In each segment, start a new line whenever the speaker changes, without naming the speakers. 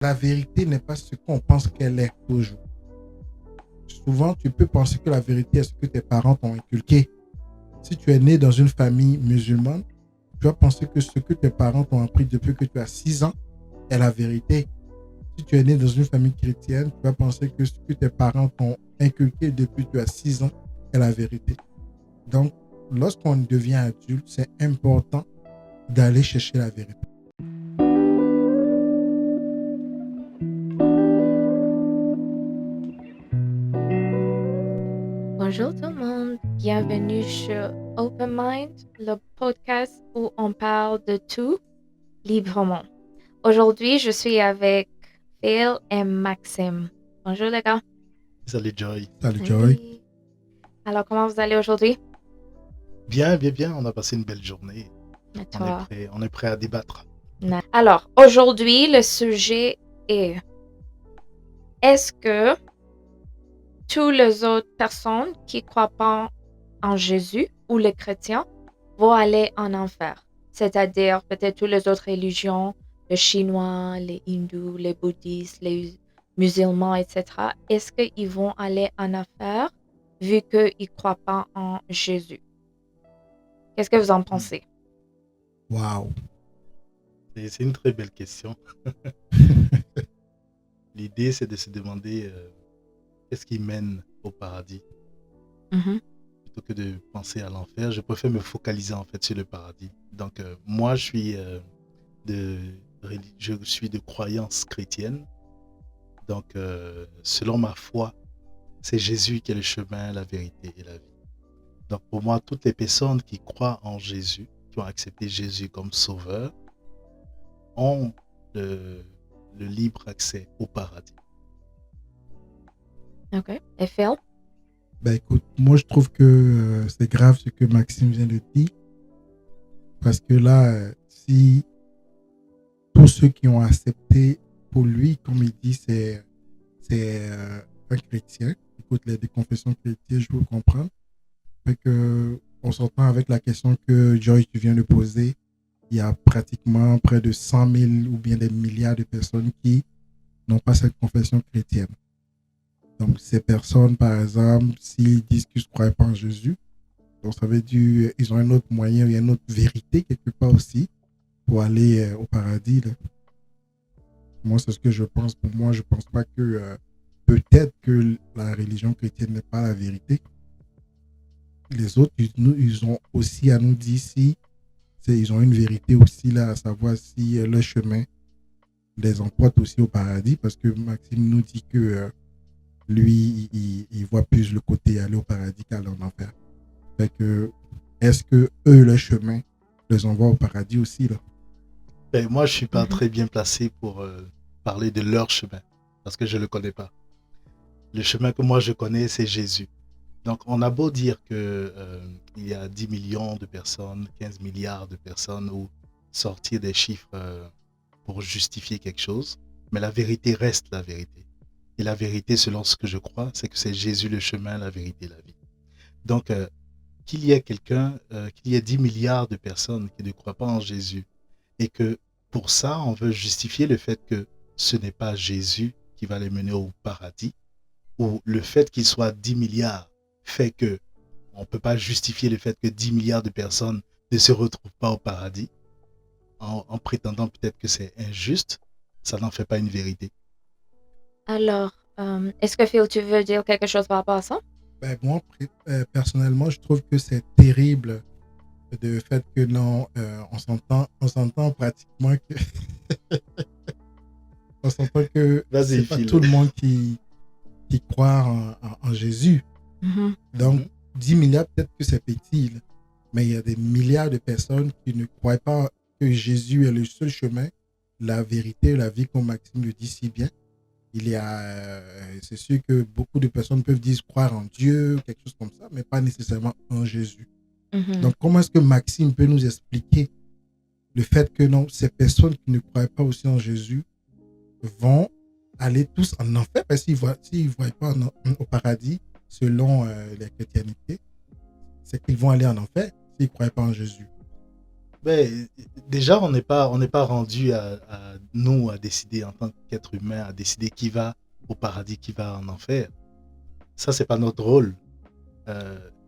La vérité n'est pas ce qu'on pense qu'elle est toujours. Souvent, tu peux penser que la vérité est ce que tes parents t'ont inculqué. Si tu es né dans une famille musulmane, tu vas penser que ce que tes parents t'ont appris depuis que tu as 6 ans est la vérité. Si tu es né dans une famille chrétienne, tu vas penser que ce que tes parents t'ont inculqué depuis que tu as 6 ans est la vérité. Donc, lorsqu'on devient adulte, c'est important d'aller chercher la vérité.
Bonjour tout le monde, bienvenue sur Open Mind, le podcast où on parle de tout librement. Aujourd'hui, je suis avec Phil et Maxime. Bonjour les gars.
Salut Joy.
Salut Joy.
Salut. Alors, comment vous allez aujourd'hui?
Bien, bien, bien. On a passé une belle journée.
Et
On est
toi?
on est prêt à débattre.
Alors, aujourd'hui, le sujet est: est-ce que toutes les autres personnes qui ne croient pas en Jésus ou les chrétiens vont aller en enfer? C'est-à-dire peut-être toutes les autres religions, les Chinois, les hindous, les bouddhistes, les musulmans, etc. Est-ce qu'ils vont aller en enfer vu qu'ils ne croient pas en Jésus? Qu'est-ce que vous en pensez?
Waouh.
C'est une très belle question. L'idée, c'est de se demander qu'est-ce qui mène au paradis.
Mhm.
Plutôt que de penser à l'enfer, je préfère me focaliser en fait sur le paradis. Donc, moi, je suis de croyance chrétienne. Donc, selon ma foi, c'est Jésus qui est le chemin, la vérité et la vie. Donc, pour moi, toutes les personnes qui croient en Jésus, qui ont accepté Jésus comme sauveur, ont le libre accès au paradis.
OK. Et Phil?
Ben écoute, moi je trouve que c'est grave ce que Maxime vient de dire. Parce que là, si tous ceux qui ont accepté pour lui, comme il dit, c'est un chrétien, écoute, les des confessions chrétiennes, je peux comprendre. Fait que on s'entend avec la question que Joy, tu viens de poser. Il y a pratiquement près de 100 000 ou bien des milliards de personnes qui n'ont pas cette confession chrétienne. Donc, ces personnes, par exemple, s'ils disent qu'ils ne croient pas en Jésus, donc ça veut dire qu'ils ont un autre moyen, il y a une autre vérité quelque part aussi pour aller au paradis. Là. Moi, c'est ce que je pense. Pour moi, je ne pense pas que peut-être que la religion chrétienne n'est pas la vérité. Les autres, ils ont aussi à nous dire si ils ont une vérité aussi là, à savoir si le chemin les emporte aussi au paradis, parce que Maxime nous dit que lui, il voit plus le côté aller au paradis qu'aller en enfer. Fait que, est-ce que eux, le chemin, les envoie au paradis aussi là?
Et moi, je ne suis pas
Mhm.
très bien placé pour parler de leur chemin, parce que je ne le connais pas. Le chemin que moi je connais, c'est Jésus. Donc, on a beau dire que il y a 10 millions de personnes, 15 milliards de personnes, ou sortir des chiffres pour justifier quelque chose, mais la vérité reste la vérité. Et la vérité, selon ce que je crois, c'est que c'est Jésus le chemin, la vérité, la vie. Donc, qu'il y ait qu'il y ait 10 milliards de personnes qui ne croient pas en Jésus, et que pour ça, on veut justifier le fait que ce n'est pas Jésus qui va les mener au paradis, ou le fait qu'il soit 10 milliards fait que on ne peut pas justifier le fait que 10 milliards de personnes ne se retrouvent pas au paradis, en prétendant peut-être que c'est injuste, ça n'en fait pas une vérité.
Alors, est-ce que Phil, tu veux dire quelque chose par rapport à ça?
Ben, moi, personnellement, je trouve que c'est terrible de fait que non, on s'entend pratiquement que, on s'entend que
Vas-y,
c'est pas
Phil.
tout le monde qui croit en Jésus.
Mhm.
Donc, 10 milliards, peut-être que c'est petit, là. Mais il y a des milliards de personnes qui ne croient pas que Jésus est le seul chemin, la vérité, la vie, comme Maxime le dit si bien. Il y a, c'est sûr que beaucoup de personnes peuvent dire croire en Dieu, quelque chose comme ça, mais pas nécessairement en Jésus.
Mhm.
Donc, comment est-ce que Maxime peut nous expliquer le fait que non, ces personnes qui ne croient pas aussi en Jésus vont aller tous en enfer parce qu'ils ne voient pas au paradis selon la chrétienté, c'est qu'ils vont aller en enfer s'ils ne croient pas en Jésus.
Ben, déjà, on n'est pas rendu à nous à décider en tant qu'être humain, à décider qui va au paradis, qui va en enfer. Ça, c'est pas notre rôle.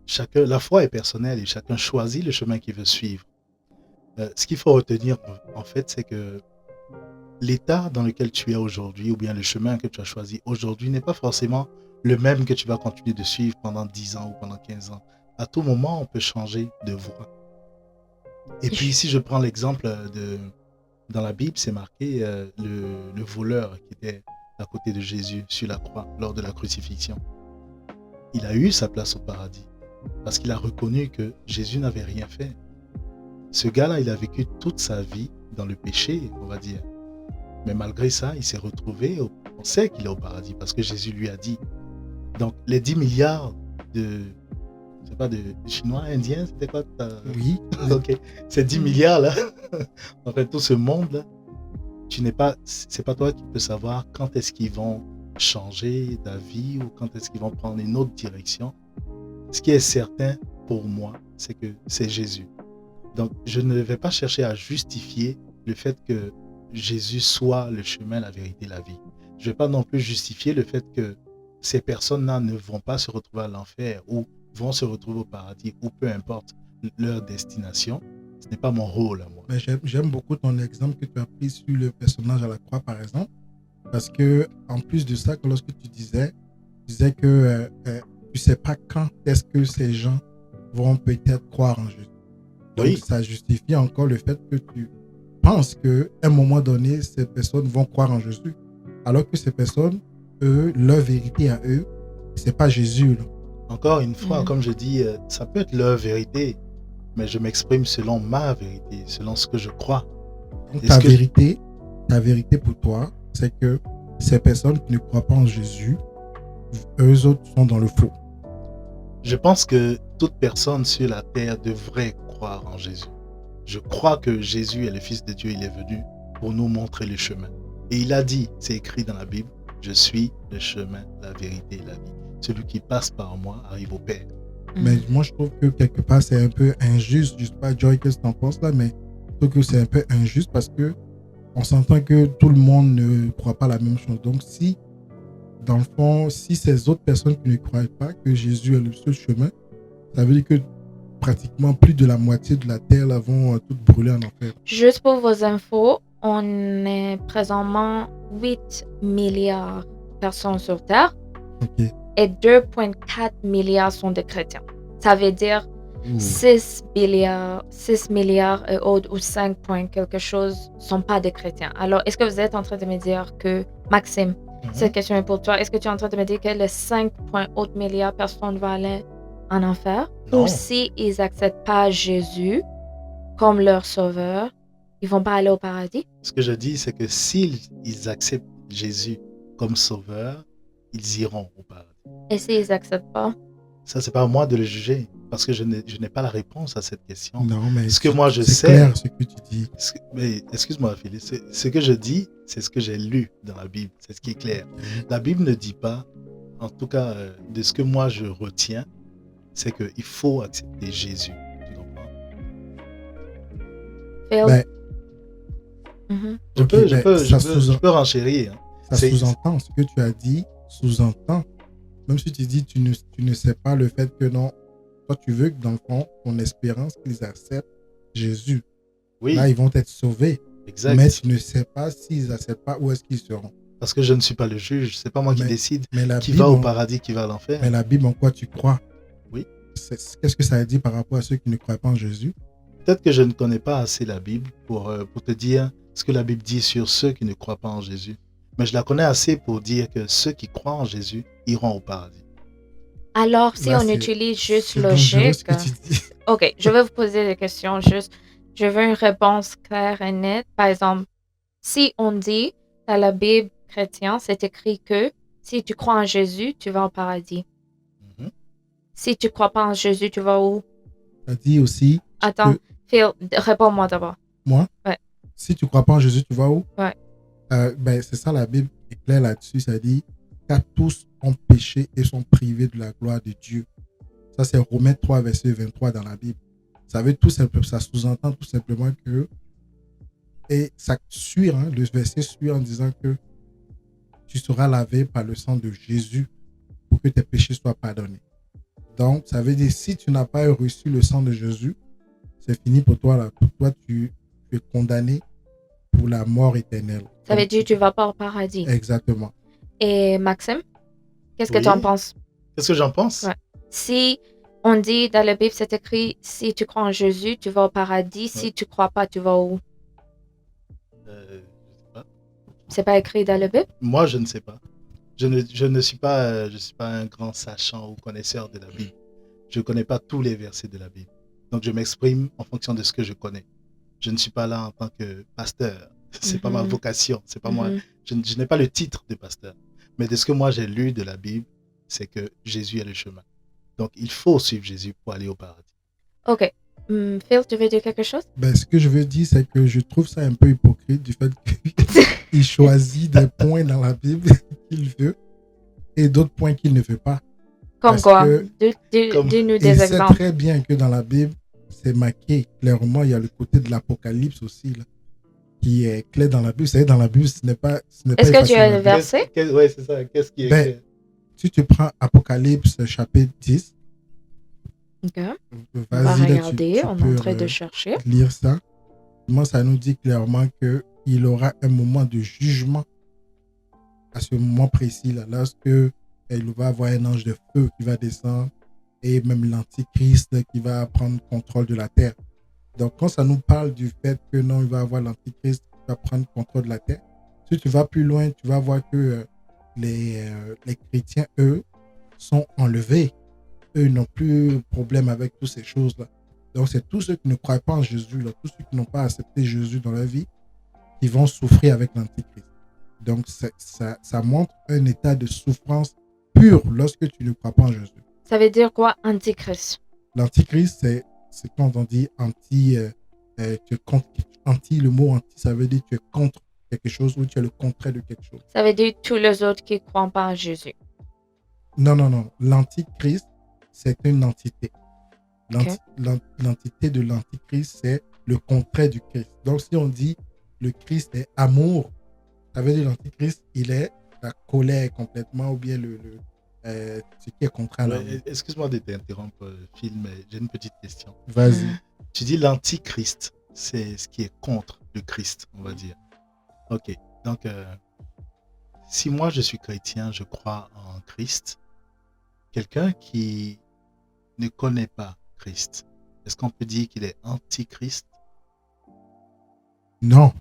Chacun, la foi est personnelle et chacun choisit le chemin qu'il veut suivre. Ce qu'il faut retenir, en fait, c'est que l'état dans lequel tu es aujourd'hui, ou bien le chemin que tu as choisi aujourd'hui, n'est pas forcément le même que tu vas continuer de suivre pendant 10 ans ou pendant 15 ans. À tout moment, on peut changer de voie. Et puis, si je prends l'exemple dans la Bible, c'est marqué le voleur qui était à côté de Jésus sur la croix lors de la crucifixion. Il a eu sa place au paradis parce qu'il a reconnu que Jésus n'avait rien fait. Ce gars-là, il a vécu toute sa vie dans le péché, on va dire. Mais malgré ça, il s'est retrouvé, on sait qu'il est au paradis parce que Jésus lui a dit. Donc, les 10 milliards de, je sais pas, de Chinois, Indiens, c'était quoi
Oui.
Ok, ces 10 milliards là, en fait, tout ce monde là, c'est pas toi qui peux savoir quand est-ce qu'ils vont changer d'avis ou quand est-ce qu'ils vont prendre une autre direction. Ce qui est certain pour moi, c'est que c'est Jésus. Donc, je ne vais pas chercher à justifier le fait que Jésus soit le chemin, la vérité, la vie. Je ne vais pas non plus justifier le fait que ces personnes-là ne vont pas se retrouver à l'enfer ou vont se retrouver au paradis ou peu importe leur destination. Ce n'est pas mon rôle à moi.
Mais j'aime beaucoup ton exemple que tu as pris sur le personnage à la croix, par exemple. Parce que, en plus de ça, lorsque tu disais que tu ne sais pas quand est-ce que ces gens vont peut-être croire en Jésus. Donc,
Oui.
ça justifie encore le fait que tu penses qu'à un moment donné, ces personnes vont croire en Jésus. Alors que ces personnes, eux, leur vérité à eux, c'est pas Jésus. Là.
Encore une fois, comme je dis, ça peut être leur vérité, mais je m'exprime selon ma vérité, selon ce que je crois.
Donc, ta vérité pour toi, c'est que ces personnes qui ne croient pas en Jésus, eux autres sont dans le faux.
Je pense que toute personne sur la terre devrait croire en Jésus. Je crois que Jésus est le Fils de Dieu, il est venu pour nous montrer le chemin. Et il a dit, c'est écrit dans la Bible, je suis le chemin, la vérité et la vie. Celui qui passe par moi arrive au Père.
Mais moi, je trouve que quelque part, c'est un peu injuste. Je ne sais pas, Joy, qu'est-ce que tu en penses là, mais je trouve que c'est un peu injuste parce que on s'entend que tout le monde ne croit pas la même chose. Donc, si, dans le fond, si ces autres personnes qui ne croient pas que Jésus est le seul chemin, ça veut dire que pratiquement plus de la moitié de la terre là, vont toutes brûler en enfer.
Juste pour vos infos, on est présentement 8 milliards de personnes sur Terre
Ok.
et 2,4 milliards sont des chrétiens. Ça veut dire 6 milliards et autres ou 5 points quelque chose sont pas des chrétiens. Alors, est-ce que vous êtes en train de me dire que, Maxime, cette question est pour toi, est-ce que tu es en train de me dire que les 5 autres milliards de personnes vont aller en enfer?
Non.
Ou si ils n'acceptent pas Jésus comme leur sauveur, ils vont pas aller au paradis?
Ce que je dis, c'est que s'ils acceptent Jésus comme sauveur, ils iront au paradis.
Et s'ils n'acceptent pas?
Ça, c'est pas à moi de le juger, parce que je n'ai pas la réponse à cette question.
Non, mais
ce que moi je sais,
c'est clair ce que tu dis.
Mais excuse-moi, Philippe, ce que je dis, c'est ce que j'ai lu dans la Bible, c'est ce qui est clair. La Bible ne dit pas, en tout cas, de ce que moi je retiens, c'est qu'il faut accepter Jésus. Tu comprends?
Ben,
Je peux renchérir.
Ça sous-entend ce que tu as dit, sous-entend. Même si tu dis tu ne sais pas le fait que non, toi tu veux que dans le fond, ton espérance qu'ils acceptent Jésus.
Oui.
Là, ils vont être sauvés.
Exact.
Mais tu ne sais pas s'ils n'acceptent pas, où est-ce qu'ils seront.
Parce que je ne suis pas le juge, c'est pas moi qui décide qui
Bible,
va au paradis, qui va à l'enfer.
Mais la Bible, en quoi tu crois?
Oui.
Qu'est-ce que ça dit par rapport à ceux qui ne croient pas en Jésus?
Peut-être que je ne connais pas assez la Bible pour te dire ce que la Bible dit sur ceux qui ne croient pas en Jésus. Mais je la connais assez pour dire que ceux qui croient en Jésus iront au paradis.
Alors, si on utilise juste logique... Ok, je vais vous poser des questions juste. Je veux une réponse claire et nette. Par exemple, si on dit dans la Bible chrétienne, c'est écrit que si tu crois en Jésus, tu vas au paradis. Si tu crois pas en Jésus, tu vas où?
Ça dit aussi...
Attends, Phil, réponds-moi d'abord.
Moi?
Ouais.
Si tu crois pas en Jésus, tu vas où?
Ouais.
Ben, c'est ça, la Bible est claire là-dessus. Ça dit car tous ont péché et sont privés de la gloire de Dieu. Ça, c'est Romains 3, verset 23 dans la Bible. Ça veut tout simplement, ça sous-entend tout simplement que, et ça suit, le verset suit en disant que tu seras lavé par le sang de Jésus pour que tes péchés soient pardonnés. Donc, ça veut dire, si tu n'as pas reçu le sang de Jésus, c'est fini pour toi. Là. Pour toi, tu es condamné pour la mort éternelle.
Ça veut dire que tu ne vas pas au paradis.
Exactement.
Et Maxime, qu'est-ce que tu en penses?
Qu'est-ce que j'en pense?
Ouais. Si on dit dans la Bible, c'est écrit, si tu crois en Jésus, tu vas au paradis. Si tu ne crois pas, tu vas où?
Je sais pas.
C'est pas écrit dans la Bible?
Moi, je ne sais pas. Je ne suis pas, un grand sachant ou connaisseur de la Bible. Je ne connais pas tous les versets de la Bible. Donc, je m'exprime en fonction de ce que je connais. Je ne suis pas là en tant que pasteur. C'est pas ma vocation. C'est pas moi. Je n'ai pas le titre de pasteur. Mais de ce que moi j'ai lu de la Bible, c'est que Jésus est le chemin. Donc, il faut suivre Jésus pour aller au paradis.
Ok. Phil, tu veux dire quelque chose?
Ce que je veux dire, c'est que je trouve ça un peu hypocrite du fait qu'il choisit des points dans la Bible qu'il veut et d'autres points qu'il ne veut pas.
Comme quoi? Dis-nous des exemples.
Il sait très bien que dans la Bible, c'est marqué clairement. Il y a le côté de l'Apocalypse aussi, là, qui est clair dans la Bible. Vous savez, dans la Bible, ce n'est pas.
Est-ce que tu as le verset?
Oui, c'est ça. Qu'est-ce qui est clair?
Si tu prends Apocalypse chapitre 10,
okay. On va regarder, on est en train de chercher.
Lire ça. Moi, ça nous dit clairement qu'il aura un moment de jugement à ce moment précis, là, lorsque il va avoir un ange de feu qui va descendre et même l'antichrist qui va prendre contrôle de la terre. Donc, quand ça nous parle du fait que non, il va avoir l'antichrist qui va prendre contrôle de la terre, si tu vas plus loin, tu vas voir que les chrétiens, eux, sont enlevés. Eux n'ont plus de problème avec toutes ces choses-là. Donc, c'est tous ceux qui ne croient pas en Jésus, là, tous ceux qui n'ont pas accepté Jésus dans leur vie, qui vont souffrir avec l'antichrist. Donc, ça montre un état de souffrance pure lorsque tu ne crois pas en Jésus.
Ça veut dire quoi, antichrist?
L'antichrist, c'est quand on dit anti, tu es contre, anti, le mot anti, ça veut dire tu es contre quelque chose ou tu es le contraire de quelque chose.
Ça veut dire tous les autres qui ne croient pas en Jésus.
Non. L'antichrist, c'est une entité.
Okay.
L'entité de l'antichrist, c'est le contraire du Christ. Donc, si on dit le Christ est amour, ça veut dire l'antichrist, il est la colère complètement ou bien ce qui est contraire à l'amour.
Excuse-moi de t'interrompre, Phil, mais j'ai une petite question.
Vas-y.
Tu dis l'antichrist, c'est ce qui est contre le Christ, on va dire. Ok, donc si moi je suis chrétien, je crois en Christ, quelqu'un qui ne connaît pas Christ, est-ce qu'on peut dire qu'il est antichrist?
Non.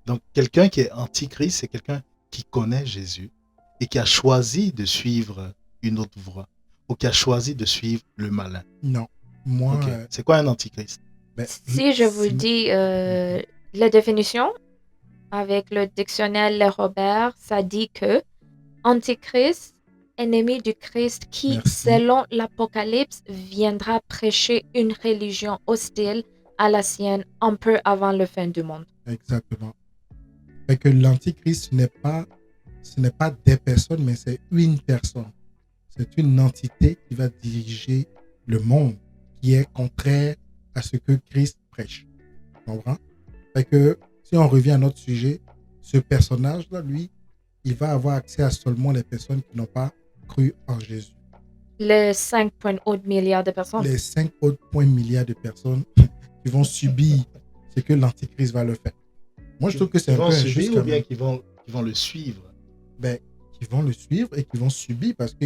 Donc quelqu'un qui est antichrist, c'est quelqu'un qui connaît Jésus et qui a choisi de suivre une autre voie ou qui a choisi de suivre le malin.
Non. Moi,
okay. C'est quoi un antichrist?
Si je vous dis la définition, avec le dictionnaire Le Robert, ça dit que antichrist, ennemi du Christ qui, selon l'Apocalypse, viendra prêcher une religion hostile à la sienne un peu avant la fin du monde.
Exactement. Fait que l'antichrist, ce n'est pas des personnes, mais c'est une personne. C'est une entité qui va diriger le monde, qui est contraire à ce que Christ prêche. Tu comprends? Fait que si on revient à notre sujet, ce personnage-là, lui, il va avoir accès à seulement les personnes qui n'ont pas cru en Jésus.
Les 5,8 milliards de personnes.
Les 5,8 milliards de personnes qui vont subir ce que l'antichrist va leur faire. Moi, je trouve que c'est un peu injuste.
Ou bien qui vont le suivre?
Qui vont le suivre et qui vont subir parce que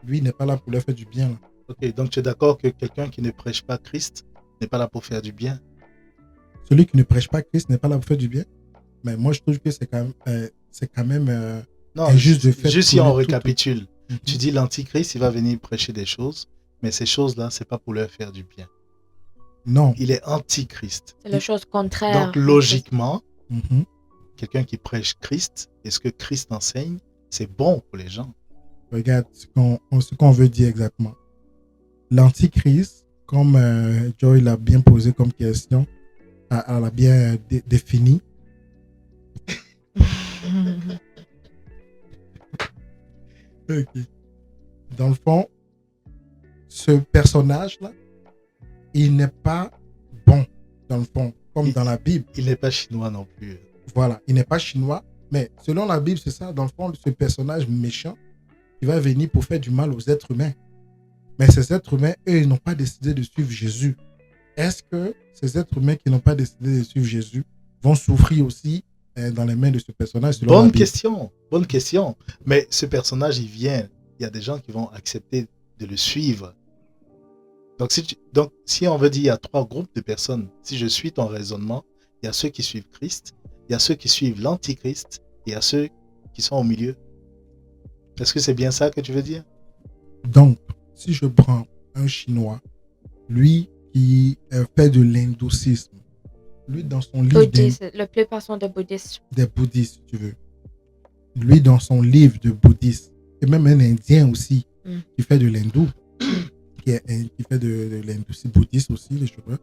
lui n'est pas là pour leur faire du bien. Là.
Ok, donc tu es d'accord que quelqu'un qui ne prêche pas Christ n'est pas là pour faire du bien?
Celui qui ne prêche pas Christ n'est pas là pour faire du bien? Mais moi, je trouve que c'est quand même injuste de faire.
Juste si on récapitule, tu dis l'antichrist, il va venir prêcher des choses, mais ces choses-là, c'est pas pour leur faire du bien.
Non.
Il est antichrist.
C'est la chose contraire.
Donc, logiquement, quelqu'un qui prêche Christ et ce que Christ enseigne, c'est bon pour les gens.
Regarde ce qu'on veut dire exactement. L'antichrist, comme Joy l'a bien posé comme question, elle a bien défini. Okay. Dans le fond, ce personnage-là, il n'est pas dans le fond, comme
Il-
dans la Bible.
Il n'est pas chinois non plus.
Voilà, il n'est pas chinois, mais selon la Bible, c'est ça, dans le fond, ce personnage méchant qui va venir pour faire du mal aux êtres humains. Mais ces êtres humains, eux, ils n'ont pas décidé de suivre Jésus. Est-ce que ces êtres humains qui n'ont pas décidé de suivre Jésus vont souffrir aussi dans les mains de ce personnage selon la Bible?
Bonne question. Mais ce personnage, il vient. Il y a des gens qui vont accepter de le suivre. Donc, si on veut dire, il y a 3 groupes de personnes. Si je suis ton raisonnement, il y a ceux qui suivent Christ, il y a ceux qui suivent l'Antichrist, et il y a ceux qui sont au milieu. Est-ce que c'est bien ça que tu veux dire?
Donc, si je prends un Chinois, lui qui fait de l'hindouisme, lui dans son livre
Bouddhiste, la plupart sont de bouddhistes.
des bouddhistes, si tu veux, lui dans son livre de bouddhisme, et même un Indien aussi qui fait de l'hindou, qui fait de l'hindouisme bouddhiste aussi, les cheveux.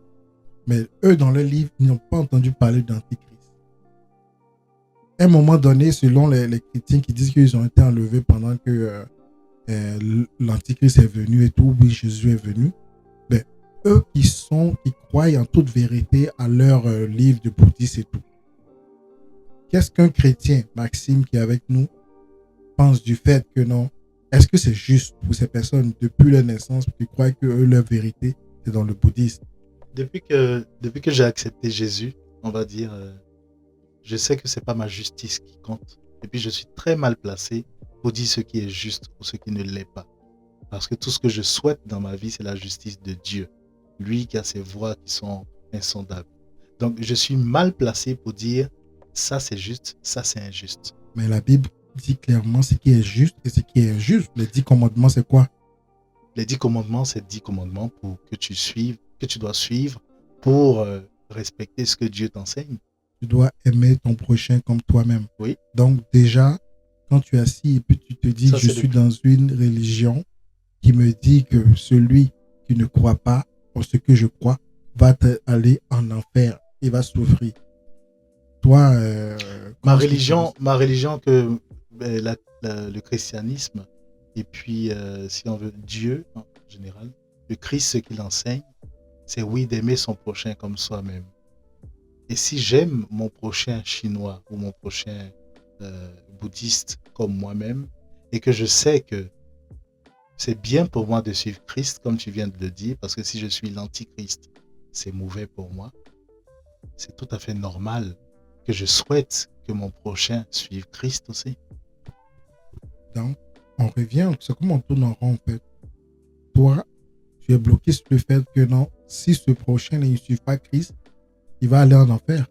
Mais eux, dans leur livre, ils n'ont pas entendu parler d'Antichrist. À un moment donné, selon les chrétiens qui disent qu'ils ont été enlevés pendant que l'Antichrist est venu et tout, oui, Jésus est venu, ben, eux qui croient en toute vérité à leur livre de bouddhisme et tout. Qu'est-ce qu'un chrétien, Maxime, qui est avec nous, pense du fait que non? Est-ce que c'est juste pour ces personnes, depuis leur naissance, qui croient que leur vérité, c'est dans le bouddhisme?
Depuis que j'ai accepté Jésus, on va dire, je sais que c'est pas ma justice qui compte. Et puis je suis très mal placé pour dire ce qui est juste ou ce qui ne l'est pas. Parce que tout ce que je souhaite dans ma vie, c'est la justice de Dieu. Lui qui a ses voies qui sont insondables. Donc je suis mal placé pour dire ça c'est juste, ça c'est injuste.
Mais la Bible dit clairement ce qui est juste et ce qui est injuste. Les 10 commandements, c'est quoi?
Les 10 commandements, c'est 10 commandements pour que tu suives, que tu dois suivre pour respecter ce que Dieu t'enseigne.
Tu dois aimer ton prochain comme toi-même.
Oui.
Donc déjà, quand tu es assis et puis tu te dis, je suis dans une religion qui me dit que celui qui ne croit pas en ce que je crois va aller en enfer et va souffrir. Toi,
ma religion que le christianisme et puis si on veut Dieu en général, le Christ, ce qu'il enseigne, c'est oui d'aimer son prochain comme soi-même. Et si j'aime mon prochain chinois ou mon prochain bouddhiste comme moi-même et que je sais que c'est bien pour moi de suivre Christ comme tu viens de le dire, parce que si je suis l'antichrist, c'est mauvais pour moi, c'est tout à fait normal que je souhaite que mon prochain suive Christ aussi.
Donc, on revient, c'est comme on tourne en rond en fait. Toi, tu es bloqué sur le fait que non, si ce prochain ne suit pas Christ, il va aller en enfer.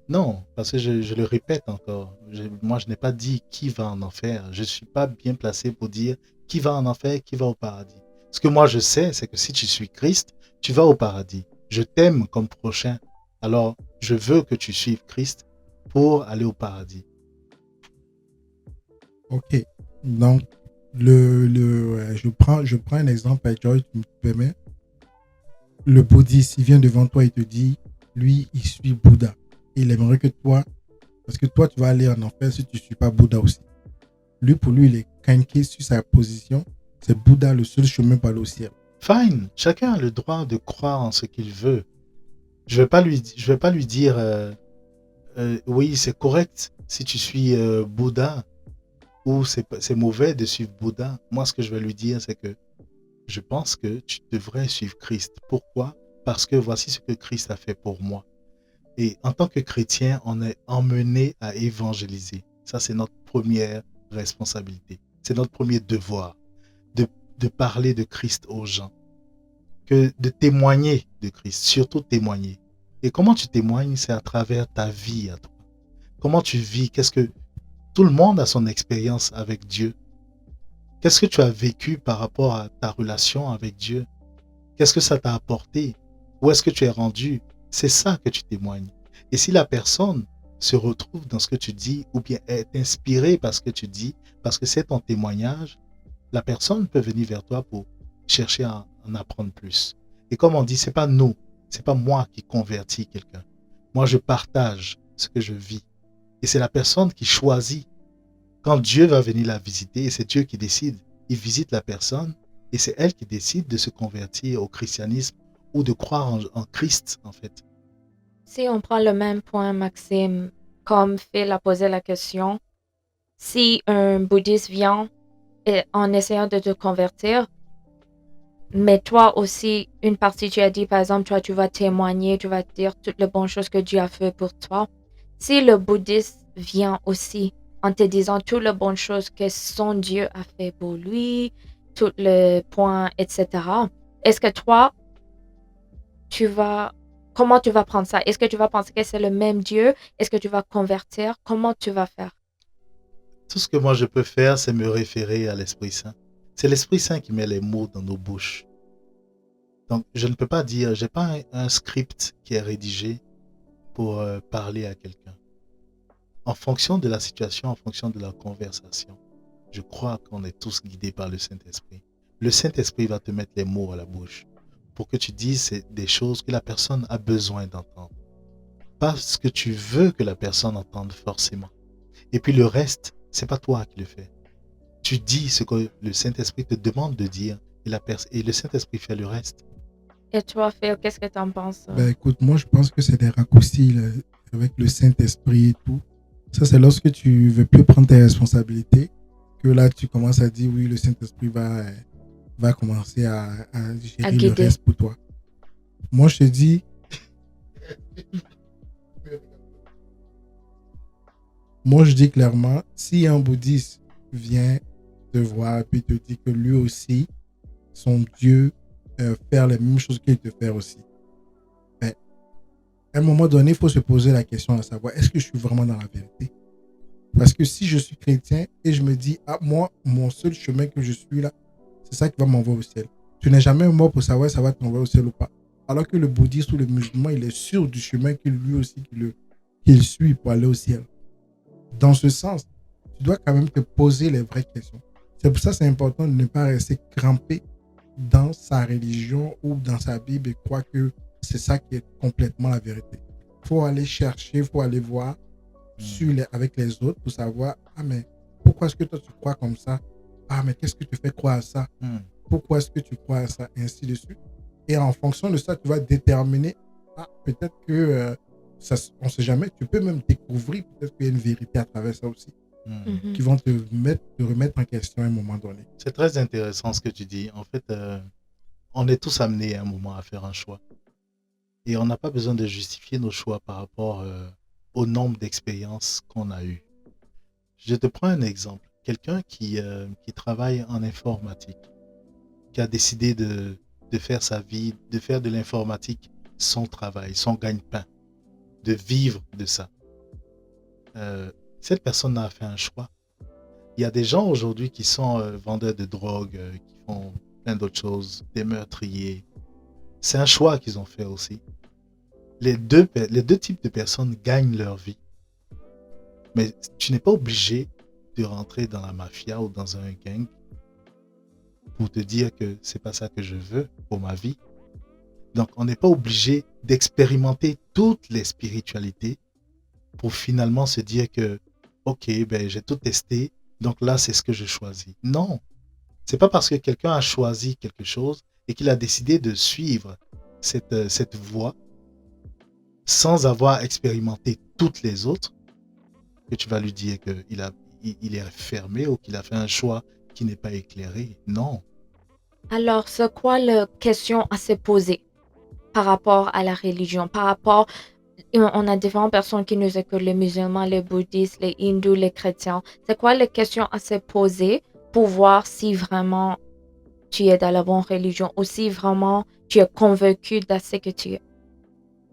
Non, parce que je le répète encore, moi je n'ai pas dit qui va en enfer. Je ne suis pas bien placé pour dire qui va en enfer, qui va au paradis. Ce que moi je sais, c'est que si tu suis Christ, tu vas au paradis. Je t'aime comme prochain, alors je veux que tu suives Christ pour aller au paradis.
Ok, donc je prends un exemple avec Joy, tu me permets. Le bouddhiste, il vient devant toi et te dit, lui, il suit Bouddha. Et il aimerait que toi, parce que toi, tu vas aller en enfer si tu ne suis pas Bouddha aussi. Lui, pour lui, il est canqué sur sa position. C'est Bouddha le seul chemin pour aller au ciel.
Fine, chacun a le droit de croire en ce qu'il veut. Je vais pas lui dire oui, c'est correct si tu suis Bouddha ou c'est mauvais de suivre Bouddha. Moi, ce que je vais lui dire, c'est que je pense que tu devrais suivre Christ. Pourquoi? Parce que voici ce que Christ a fait pour moi. Et en tant que chrétien, on est emmené à évangéliser. Ça, c'est notre première responsabilité. C'est notre premier devoir de parler de Christ aux gens. Que de témoigner de Christ, surtout témoigner. Et comment tu témoignes, c'est à travers ta vie à toi. Comment tu vis, tout le monde a son expérience avec Dieu. Qu'est-ce que tu as vécu par rapport à ta relation avec Dieu? Qu'est-ce que ça t'a apporté? Où est-ce que tu es rendu? C'est ça que tu témoignes. Et si la personne se retrouve dans ce que tu dis ou bien est inspirée par ce que tu dis, parce que c'est ton témoignage, la personne peut venir vers toi pour chercher à en apprendre plus. Et comme on dit, c'est pas moi qui convertis quelqu'un. Moi, je partage ce que je vis. Et c'est la personne qui choisit. Quand Dieu va venir la visiter, et c'est Dieu qui décide, il visite la personne et c'est elle qui décide de se convertir au christianisme ou de croire en Christ, en fait.
Si on prend le même point, Maxime, comme Phil a posé la question, si un bouddhiste vient en essayant de te convertir, mais toi aussi, une partie, tu as dit, par exemple, toi, tu vas témoigner, tu vas dire toutes les bonnes choses que Dieu a fait pour toi. Si le bouddhiste vient aussi en te disant toutes les bonnes choses que son Dieu a fait pour lui, tous les points, etc., est-ce que toi, comment tu vas prendre ça? Est-ce que tu vas penser que c'est le même Dieu? Est-ce que tu vas convertir? Comment tu vas faire?
Tout ce que moi je peux faire, c'est me référer à l'Esprit Saint. C'est l'Esprit Saint qui met les mots dans nos bouches. Donc, je ne peux pas dire, j'ai pas un script qui est rédigé pour parler à quelqu'un. En fonction de la situation, en fonction de la conversation, je crois qu'on est tous guidés par le Saint-Esprit. Le Saint-Esprit va te mettre les mots à la bouche pour que tu dises des choses que la personne a besoin d'entendre. Pas ce que tu veux que la personne entende forcément. Et puis le reste, c'est pas toi qui le fais. Tu dis ce que le Saint-Esprit te demande de dire et le Saint-Esprit fait le reste.
Et toi, Phil, qu'est-ce que tu en penses?
Ben, écoute, moi, je pense que c'est des raccourcis là, avec le Saint-Esprit et tout. Ça, c'est lorsque tu veux plus prendre tes responsabilités que là, tu commences à dire oui, le Saint-Esprit va commencer à gérer le
guider.
reste pour toi. Moi, je te dis, moi, je dis clairement, si un bouddhiste vient te voir et puis te dit que lui aussi, son Dieu faire les mêmes choses qu'il te fait aussi, ben, à un moment donné, il faut se poser la question à savoir, est-ce que je suis vraiment dans la vérité? Parce que si je suis chrétien et je me dis, ah, moi, mon seul chemin que je suis là, c'est ça qui va m'envoyer au ciel. Tu n'es jamais mort pour savoir si ça va t'envoyer au ciel ou pas. Alors que le bouddhiste ou le musulman, il est sûr du chemin qu'il lui aussi qu'il suit pour aller au ciel. Dans ce sens, tu dois quand même te poser les vraies questions. C'est pour ça que c'est important de ne pas rester crampé dans sa religion ou dans sa Bible et croire que c'est ça qui est complètement la vérité. Il faut aller chercher, il faut aller voir avec les autres pour savoir, ah mais pourquoi est-ce que toi tu crois comme ça? Ah mais qu'est-ce que te fait croire à ça? Pourquoi est-ce que tu crois à ça? Et ainsi de suite. Et en fonction de ça, tu vas déterminer, ah peut-être que on ne sait jamais, tu peux même découvrir peut-être qu'il y a une vérité à travers ça aussi, qui vont te remettre en question à un moment donné.
C'est très intéressant ce que tu dis. En fait, on est tous amenés à un moment à faire un choix. Et on n'a pas besoin de justifier nos choix par rapport au nombre d'expériences qu'on a eues. Je te prends un exemple. Quelqu'un qui travaille en informatique, qui a décidé de faire sa vie, de faire de l'informatique son travail, son gagne-pain, de vivre de ça. Cette personne a fait un choix. Il y a des gens aujourd'hui qui sont vendeurs de drogue, qui font plein d'autres choses, des meurtriers. C'est un choix qu'ils ont fait aussi. Les deux types de personnes gagnent leur vie. Mais tu n'es pas obligé de rentrer dans la mafia ou dans un gang pour te dire que c'est pas ça que je veux pour ma vie. Donc, on n'est pas obligé d'expérimenter toutes les spiritualités pour finalement se dire que, ok, ben, j'ai tout testé, donc là, c'est ce que je choisis. Non, c'est pas parce que quelqu'un a choisi quelque chose et qu'il a décidé de suivre cette voie sans avoir expérimenté toutes les autres que tu vas lui dire qu'il est fermé ou qu'il a fait un choix qui n'est pas éclairé. Non.
Alors, c'est quoi la question à se poser par rapport à la religion? Par rapport, on a différentes personnes qui nous écoutent, les musulmans, les bouddhistes, les hindous, les chrétiens. C'est quoi les questions à se poser pour voir si vraiment tu es dans la bonne religion ou si vraiment tu es convaincu de ce que tu es?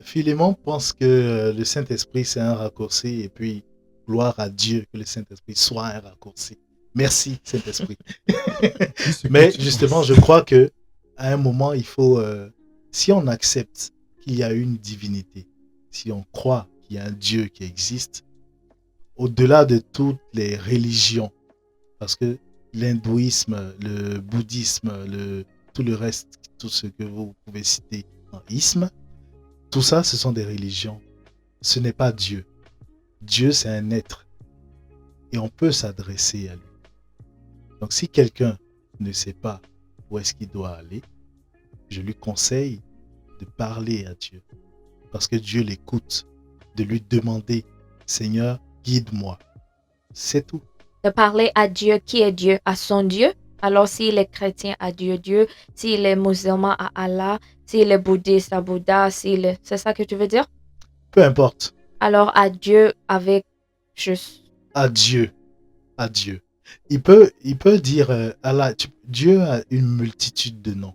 Philémon pense que le Saint-Esprit, c'est un raccourci et puis gloire à Dieu que le Saint-Esprit soit un raccourci. Merci, Saint-Esprit. Mais justement, je crois que à un moment, il faut, si on accepte qu'il y a une divinité, si on croit qu'il y a un Dieu qui existe, au-delà de toutes les religions, parce que l'hindouisme, le bouddhisme, tout le reste, tout ce que vous pouvez citer en isme, tout ça, ce sont des religions. Ce n'est pas Dieu. Dieu, c'est un être. Et on peut s'adresser à lui. Donc, si quelqu'un ne sait pas où est-ce qu'il doit aller, je lui conseille de parler à Dieu. parce que Dieu l'écoute, de lui demander, Seigneur, guide-moi. C'est tout.
De parler à Dieu, qui est Dieu, à son Dieu. Alors, s'il est chrétien, à Dieu, s'il est musulman, à Allah, s'il est bouddhiste, à Bouddha, c'est ça que tu veux dire?
Peu importe.
Alors, à Dieu avec juste...
À Dieu. À Dieu. Il peut dire Allah. Dieu a une multitude de noms.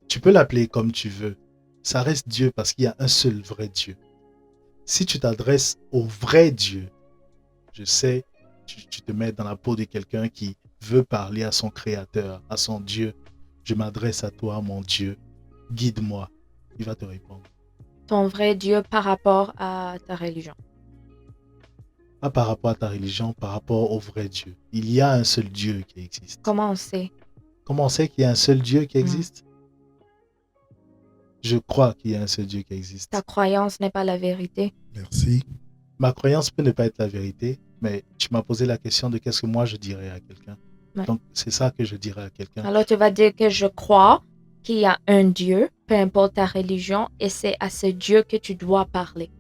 Tu peux l'appeler comme tu veux. Ça reste Dieu parce qu'il y a un seul vrai Dieu. Si tu t'adresses au vrai Dieu, je sais, tu te mets dans la peau de quelqu'un qui veut parler à son créateur, à son Dieu. Je m'adresse à toi, mon Dieu. Guide-moi. Il va te répondre.
Ton vrai Dieu par rapport à ta religion.
Pas par rapport à ta religion, par rapport au vrai Dieu. Il y a un seul Dieu qui existe.
Comment on sait?
Comment on sait qu'il y a un seul Dieu qui existe? Je crois qu'il y a un seul Dieu qui existe.
Ta croyance n'est pas la vérité.
Merci.
Ma croyance peut ne pas être la vérité, mais tu m'as posé la question de qu'est-ce que moi je dirais à quelqu'un.
Ouais.
Donc, c'est ça que je dirais à quelqu'un.
Alors, tu vas dire que je crois qu'il y a un Dieu, peu importe ta religion, et c'est à ce Dieu que tu dois parler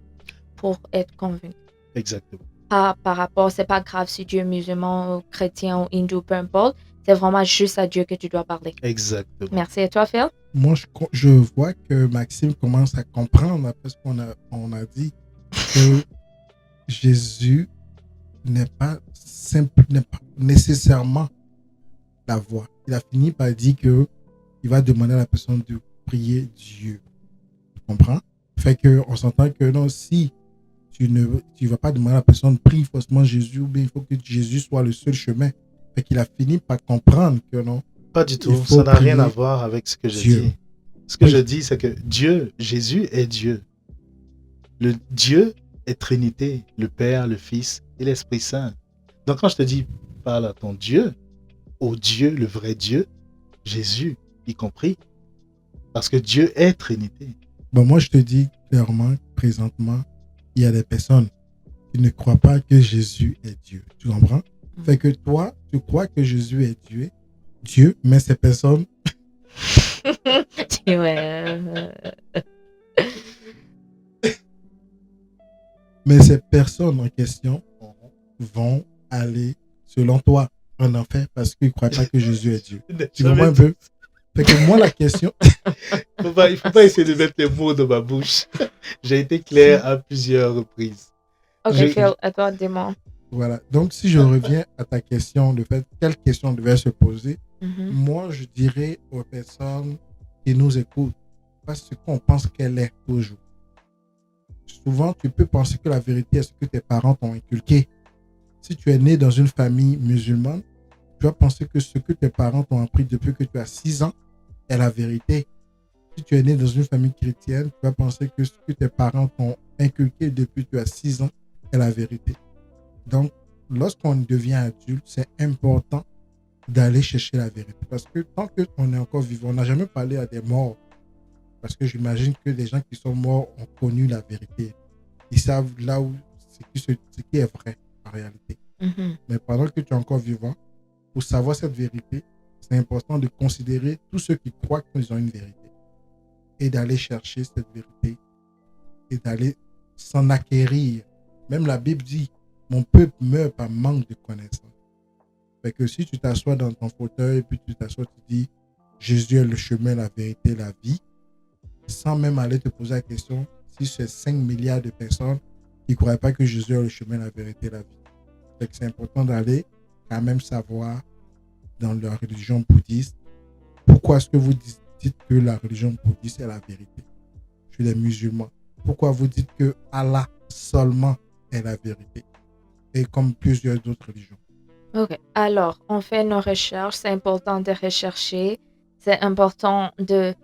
pour être convaincu.
Exactement.
Pas par rapport, c'est pas grave si Dieu est musulman ou chrétien ou hindou, peu importe. C'est vraiment juste à Dieu que tu dois parler.
Exactement.
Merci. Et toi, Phil?
Moi, je vois que Maxime commence à comprendre après ce qu'on a dit, que Jésus n'est pas nécessairement la voix. Il a fini par dire que il va demander à la personne de prier Dieu. Tu comprends? Fait que on s'entend que non, si tu vas pas demander à la personne prie forcément Jésus, ou bien il faut que Jésus soit le seul chemin. Fait qu'il a fini par comprendre que non.
Pas du tout. Ça n'a rien à voir avec ce que je dis. Ce que je dis, c'est que Dieu, Jésus est Dieu. Le Dieu est Trinité, le Père, le Fils et l'Esprit Saint. Donc quand je te dis parle à ton Dieu, au Dieu, le vrai Dieu, Jésus y compris, parce que Dieu est Trinité.
Bon, moi je te dis clairement, présentement, il y a des personnes qui ne croient pas que Jésus est Dieu. Tu comprends? Fait que toi, tu crois que Jésus est Dieu, mais ces personnes... Mais ces personnes en question vont aller, selon toi, en enfer parce qu'ils ne croient pas que Jésus est Dieu. Tu comprends un peu? Fait que moi, la question...
Il ne faut pas essayer de mettre les mots dans ma bouche. J'ai été clair à plusieurs reprises.
Ok, Phil, à toi, dis-moi.
Voilà. Donc, si je reviens à ta question, de fait, quelle question devait se poser, moi, je dirais aux personnes qui nous écoutent, parce qu'on pense qu'elle est toujours. Souvent, tu peux penser que la vérité est ce que tes parents t'ont inculqué. Si tu es né dans une famille musulmane, tu vas penser que ce que tes parents t'ont appris depuis que tu as 6 ans est la vérité. Si tu es né dans une famille chrétienne, tu vas penser que ce que tes parents t'ont inculqué depuis que tu as 6 ans est la vérité. Donc, lorsqu'on devient adulte, c'est important d'aller chercher la vérité. Parce que tant qu'on est encore vivant, on n'a jamais parlé à des morts. Parce que j'imagine que les gens qui sont morts ont connu la vérité. Ils savent là où ce qui est vrai en réalité. Mais pendant que tu es encore vivant, pour savoir cette vérité, c'est important de considérer tous ceux qui croient qu'ils ont une vérité. Et d'aller chercher cette vérité. Et d'aller s'en acquérir. Même la Bible dit, mon peuple meurt par manque de connaissance. Fait que si tu t'assois dans ton fauteuil et puis tu t'assois, tu dis Jésus est le chemin, la vérité, la vie, sans même aller te poser la question si c'est 5 milliards de personnes qui ne croient pas que Jésus est le chemin, la vérité, la vie. Fait que c'est important d'aller quand même savoir dans la religion bouddhiste pourquoi est-ce que vous dites que la religion bouddhiste est la vérité chez les musulmans. Pourquoi vous dites que Allah seulement est la vérité et comme plusieurs autres religions.
Ok, alors on fait nos recherches, c'est important de rechercher, c'est important de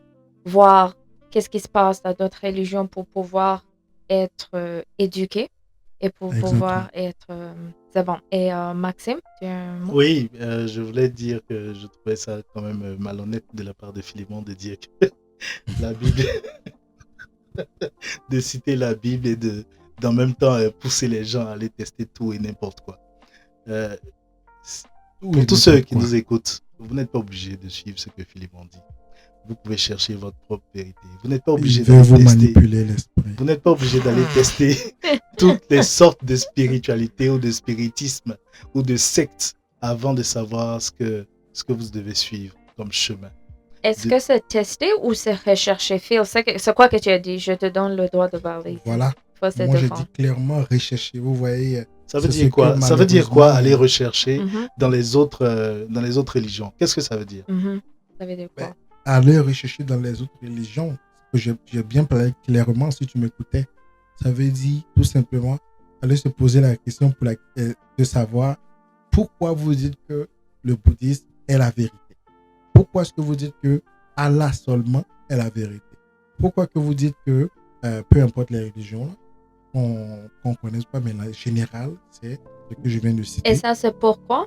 voir qu'est-ce qui se passe dans d'autres religions pour pouvoir être éduqué et pour pouvoir être... c'est bon. Et Maxime, tu as un mot?
Oui, je voulais dire que je trouvais ça quand même malhonnête de la part de Philémon de dire que la Bible... de citer la Bible et d'en même temps pousser les gens à aller tester tout et n'importe quoi. Pour tous ceux qui nous écoutent, vous n'êtes pas obligés de suivre ce que Philémon dit. vous pouvez chercher votre propre vérité. Vous n'êtes pas
Il
obligé
veut
d'aller
vous
tester.
manipuler l'esprit.
Vous n'êtes pas obligé d'aller tester toutes les sortes de spiritualité ou de spiritisme ou de sectes avant de savoir ce que vous devez suivre comme chemin.
Est-ce que c'est testé ou c'est recherché, Phil? C'est quoi que tu as dit? Je te donne le droit de parler.
Voilà.
Faut se
Moi, je
défendre.
dis clairement rechercher. Vous voyez,
Ça veut
c'est
dire
ce
quoi?
que
Ça veut dire quoi
malheureusement,
aller rechercher
Mhm,
dans les autres religions? Qu'est-ce que ça veut dire?
mhm. Ça veut dire quoi?
Ben, aller rechercher dans les autres religions, que j'ai bien parlé clairement si tu m'écoutais, ça veut dire tout simplement aller se poser la question de savoir pourquoi vous dites que le bouddhisme est la vérité. Pourquoi est-ce que vous dites que Allah seulement est la vérité? Pourquoi que vous dites que peu importe les religions, qu'on ne connaisse pas, mais en général, c'est ce que je viens de citer.
Et ça, c'est pourquoi?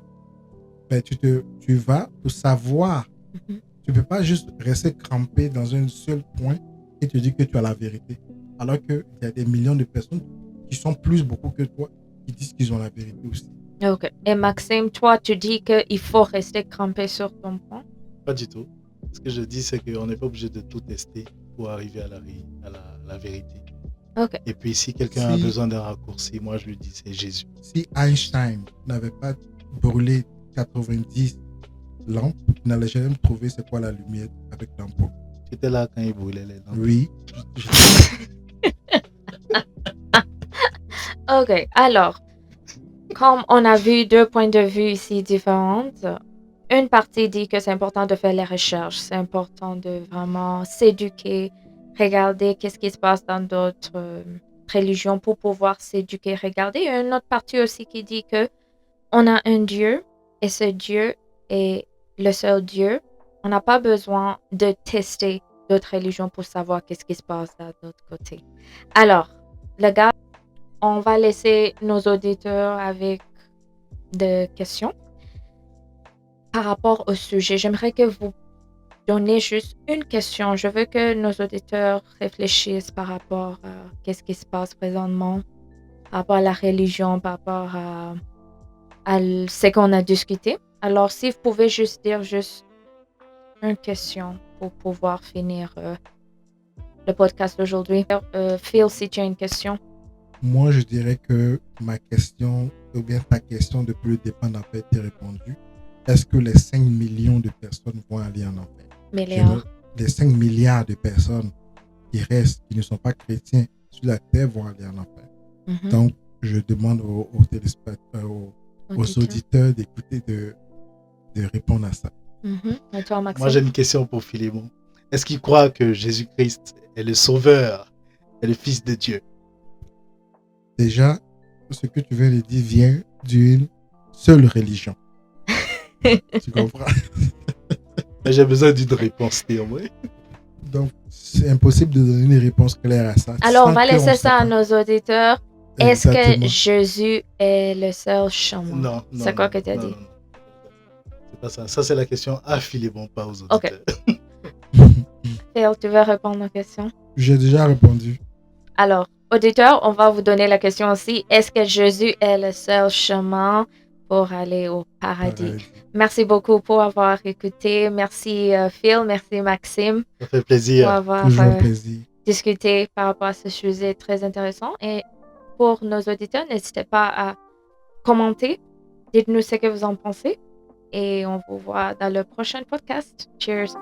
Ben, tu vas pour savoir.
Mhm.
Tu ne peux pas juste rester crampé dans un seul point et te dire que tu as la vérité. Alors qu'il y a des millions de personnes qui sont beaucoup que toi, qui disent qu'ils ont la vérité aussi.
Ok. Et Maxime, toi, tu dis qu'il faut rester crampé sur ton point?
Pas du tout. Ce que je dis, c'est qu'on n'est pas obligé de tout tester pour arriver à la vérité.
Ok.
Et puis, si quelqu'un a
Si-
besoin d'un raccourci, moi, je lui dis, c'est Jésus.
Si Einstein n'avait pas brûlé 90 lampes, il n'allait jamais trouver c'est quoi la lumière avec l'ampoule.
J'étais là quand il brûlait les lampes.
Oui.
Ok. Alors, comme on a vu deux points de vue ici différents, une partie dit que c'est important de faire les recherches, c'est important de vraiment s'éduquer, regarder qu'est-ce qui se passe dans d'autres religions pour pouvoir s'éduquer, regarder. Et une autre partie aussi qui dit que on a un Dieu et ce Dieu est le seul Dieu. On n'a pas besoin de tester d'autres religions pour savoir qu'est-ce qui se passe de l'autre côté. Alors, les gars, on va laisser nos auditeurs avec des questions par rapport au sujet. J'aimerais que vous donniez juste une question. Je veux que nos auditeurs réfléchissent par rapport à qu'est-ce qui se passe présentement, par rapport à la religion, par rapport à ce qu'on a discuté. Alors, si vous pouvez juste dire juste une question pour pouvoir finir le podcast d'aujourd'hui. Phil, si tu as une question.
Moi, je dirais que ma question, ou bien ta question depuis le départ n'a pas été répondue. Est-ce que les 5 millions de personnes vont aller en enfer?
Léa.
Les 5 milliards de personnes qui restent, qui ne sont pas chrétiens sur la terre vont aller en enfer.
Mhm.
Donc, je demande aux téléspectateurs, aux auditeurs d'écouter, de répondre à ça.
Mhm. Et toi, Maxime?
Moi, j'ai une question pour Philémon. Est-ce qu'il croit que Jésus-Christ est le Sauveur, est le Fils de Dieu?
Déjà, ce que tu viens de dire vient d'une seule religion. Tu comprends?
Mais j'ai besoin d'une réponse néanmoins.
Donc, c'est impossible de donner une réponse claire à ça.
Alors, on
sans
va
que
laisser
on
ça à
sache.
nos auditeurs. Est-ce que
Exactement.
Jésus est le seul chemin?
Non.
C'est quoi que tu as dit?
Non. C'est pas ça. Ça, c'est la question à Philémon, pas aux auditeurs.
Ok. Phil, tu veux répondre aux questions?
J'ai déjà répondu.
Alors, auditeurs, on va vous donner la question aussi. Est-ce que Jésus est le seul chemin pour aller au paradis?
Pareil.
Merci beaucoup pour avoir écouté. Merci Phil, merci Maxime
Ça fait
pour
plaisir.
avoir
Toujours un plaisir.
discuté par rapport à ce sujet très intéressant. Et pour nos auditeurs, n'hésitez pas à commenter. Dites-nous ce que vous en pensez. Et on vous voit dans le prochain podcast. Cheers!